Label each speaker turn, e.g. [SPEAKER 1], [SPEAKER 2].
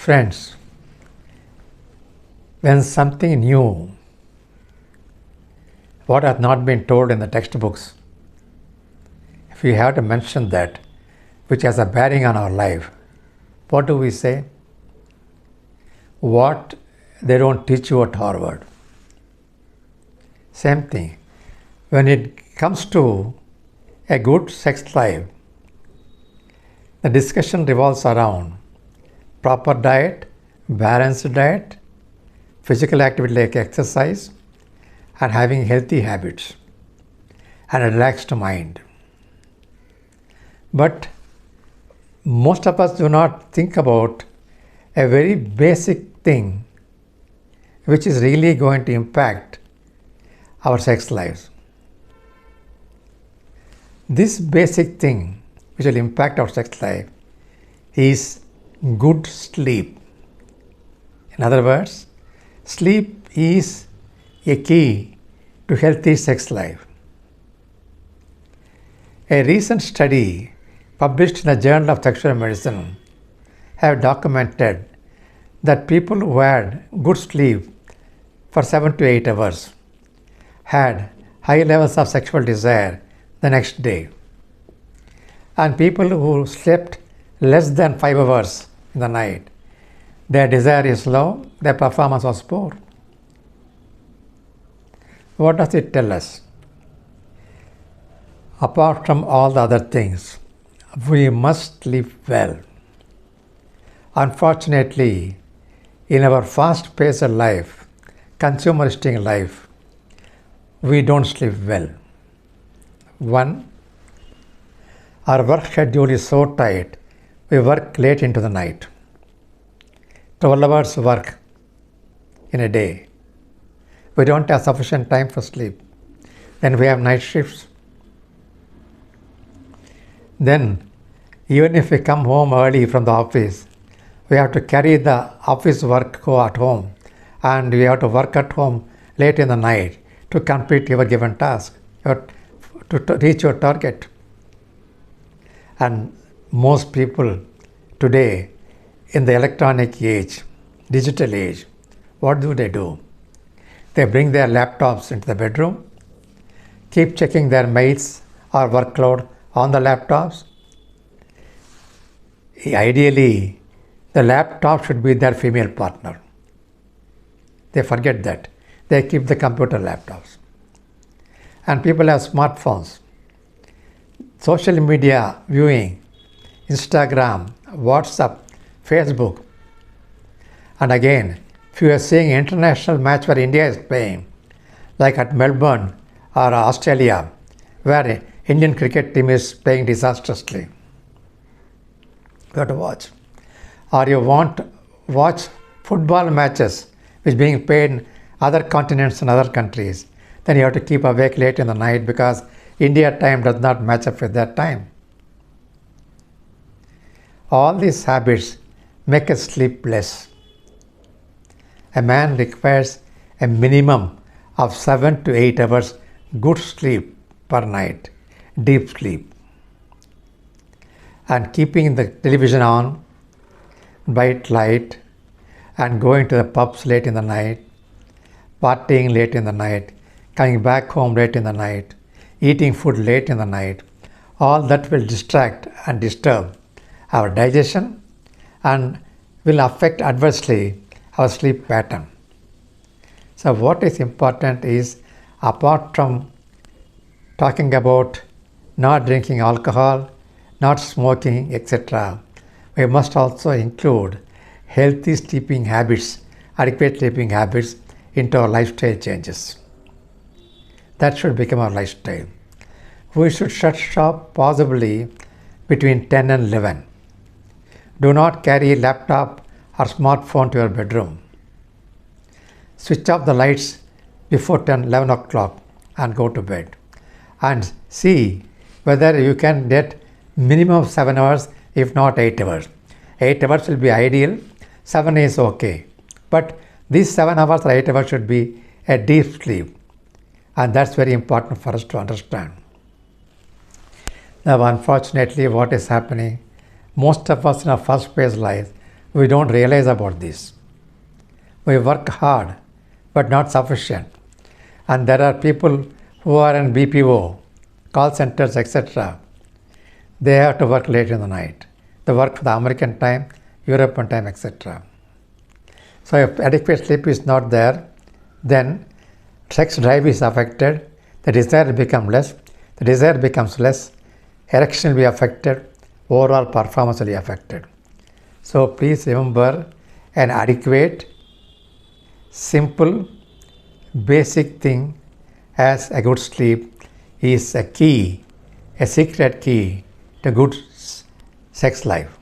[SPEAKER 1] Friends, when something new, what has not been told in the textbooks, if we have to mention that, which has a bearing on our life, what do we say? What they don't teach you at Harvard. Same thing. When it comes to a good sex life, the discussion revolves around proper diet, balanced diet, physical activity like exercise, and having healthy habits and a relaxed mind. But most of us do not think about a very basic thing which is really going to impact our sex lives. This basic thing which will impact our sex life is good sleep. In other words, sleep is a key to healthy sex life. A recent study published in the Journal of Sexual Medicine have documented that people who had good sleep for 7 to 8 hours had high levels of sexual desire the next day. And people who slept less than 5 hours in the night, their desire is low, their performance was poor. What does it tell us? Apart from all the other things, we must sleep well. Unfortunately, in our fast-paced life, consumeristic life, we don't sleep well. One, our work schedule is so tight, we work late into the night. 12 hours work in a day. We don't have sufficient time for sleep. Then we have night shifts. Then, even if we come home early from the office, we have to carry the office work at home, and we have to work at home late in the night to complete your given task, to reach your target. And most people today, in the electronic age, digital age, what do? They bring their laptops into the bedroom, keep checking their mails or workload on the laptops. Ideally, the laptop should be their female partner. They forget that. They keep the computer laptops. And people have smartphones. Social media viewing, Instagram, WhatsApp, Facebook. And again, if you are seeing international match where India is playing, like at Melbourne or Australia, where Indian cricket team is playing disastrously, you have to watch. Or you want to watch football matches which being played in other continents and other countries, then you have to keep awake late in the night because India time does not match up with that time. All these habits make us sleep less. A man requires a minimum of 7 to 8 hours good sleep per night, deep sleep. And keeping the television on, bright light, and going to the pubs late in the night, partying late in the night, coming back home late in the night, eating food late in the night, all that will distract and disturb our digestion and will affect adversely our sleep pattern. So what is important is, apart from talking about not drinking alcohol, not smoking, etc., we must also include healthy sleeping habits, adequate sleeping habits into our lifestyle changes. That should become our lifestyle. We should shut shop possibly between 10 and 11. Do not carry laptop or smartphone to your bedroom. Switch off the lights before 10, 11 o'clock and go to bed. And see whether you can get minimum of 7 hours, if not 8 hours. 8 hours will be ideal, 7 is okay. But these 7 hours or 8 hours should be a deep sleep. And that's very important for us to understand. Now, unfortunately, what is happening? Most of us in our fast-paced life We don't realize about this. We work hard, but not sufficient. And there are people who are in BPO, call centers, etc. They have to work late in the night. They work for the American time, European time, etc. So if adequate sleep is not there, then sex drive is affected, the desire becomes less, the desire becomes less, erection will be affected, overall performance will be affected. So please remember, an adequate, simple, basic thing as a good sleep is a key, a secret key to good sex life.